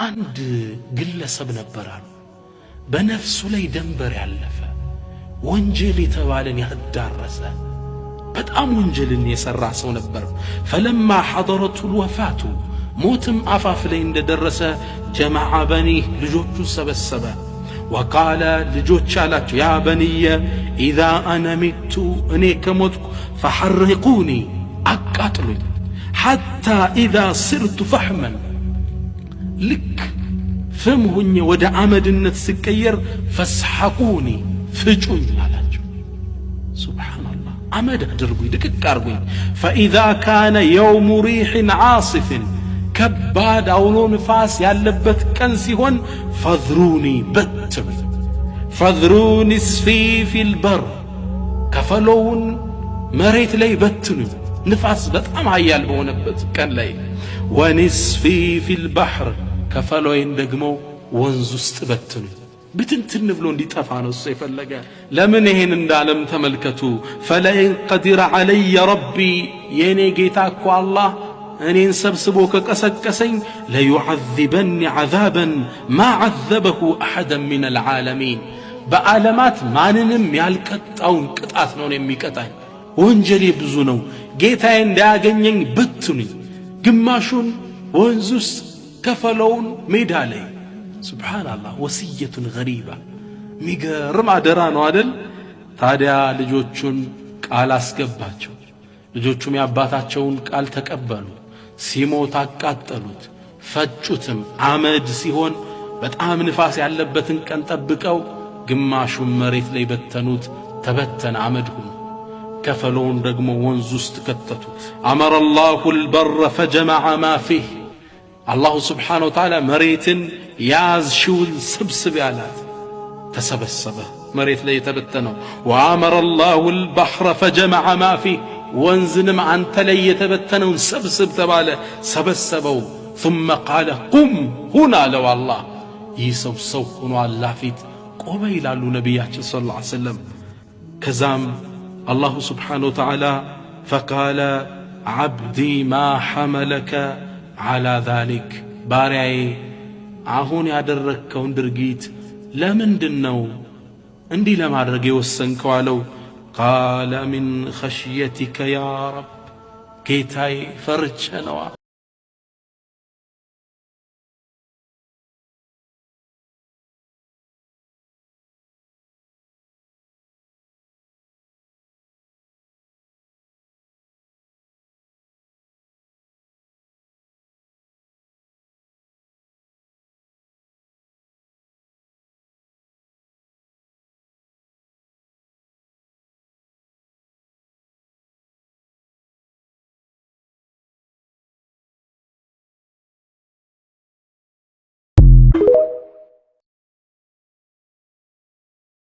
አንድ ግለሰብ ነበር አሉ በነፍሱ ላይ ደንበር ያለፈ ወንጀል የተባለን ያዳረሰ በጣም ወንጀልን የሰራ ሰው ነበር። ፈለማ حضرته الوفاة ሞትም አፋፍ ላይ እንደደረሰ جمع بنيه ልጆቹ ሰበሰበ። وقال ልጆች አላቸው ያ በንየ إذا أنا مت እኔ ከሞትኩ فحرقوني አቃጥሉኝ حتى إذا صرت فحما ልክ ፍም ሆኜ ወደ አመድነት ስቀየር ፈስሐቁኒ ፍጩኝ አላቸው። ሱብሃንአላህ አመድ አድርጉኝ ድቅቅ አርጉኝ። فإذا كان يوم ريح عاصف ከባድ አውሎ ንፋስ ያለበት ቀን ሲሆን ፈዝሩኒ በትሩኝ ፈዝሩኒ እስፊ ፊል በር ከፈለውን መሬት ላይ በትኑኝ ንፋስ በጣም ኃያል በሆነበት ቀን ላይ ወንስፊ ፊል ባህር ከፈለውን ደግሞ ወንዝ ውስጥ በትኑኝ ብትንትን ብሎ እንዲጠፋ ነው እሱ የፈለገ። ለምን ይሄን እንዳለም ተመልከቱ። ፈለኢን ቀዲረ ዐለየ ረቢ የኔ ጌታ እኮ አላህ እኔን ሰብስቦ ከቀሰቀሰኝ ለዩዐዚበኒ ዐዛበን ማ ዐዘበሁ አሐደን ሚነል ዓለሚን በዓለማት ማንንም ያልቀጣውን ቅጣት ነው የሚቀጣኝ። ወንጀሌ ብዙ ነው። ጌታዬ እንዳያገኘኝ በትኑኝ ግማሹን ወንዝ ውስጥ ከፈለውን ሜዳ ላይ። ሱብሃንአላህ ወሲየቱን ገሪባ ሚገርም አደራ ነው አይደል? ታዲያ ልጆቹን ቃል አስገባቸው። ልጆቹም ያባታቸውን ቃል ተቀበሉ። ሲሞት አቃጠሉት ፈጩትም። አመድ ሲሆን በጣም ንፋስ ያለበትን ቀን ጠብቀው ግማሹን መሬት ላይ በተኑት። ተበተነ አመድ ሆኖ ከፈለውን ደግሞ ወንዝ ውስጥ ከተቱት። አመረ አላሁ አልበረ ፈጀመዐ ማ ፊህ አላሁ ስብሓነሁ ወተዓላ መሬትን ያዝሽውን ስብስብ ያላት ተሰበሰበ መሬት ላይ የተበተነው። ወአመረ አላሁ አልበሕረ ፈጀመዐ ማ ፊህ ወንዝንም አንተ ላይ የተበተነውን ሰብስብ ተባለ ሰበሰበው። ثم قال قم هنا لو الله ይሰው ሰው ሆኖ አላህ ፊት ቆመ ይላሉ ነቢያችን ሰለላሁ ዐለይሂ ወሰለም። ከዛም አላሁ ስብሓነሁ ወተዓላ فقال عبدي ما حملك على ذلك ባሪያዬ አሁን ያደረከውን ድርጊት ለምንድነው እንዲህ ለማድረግ የወሰንከው አለው። قال من خشيتك يا رب ጌታዬ ፈርቼ ነዋ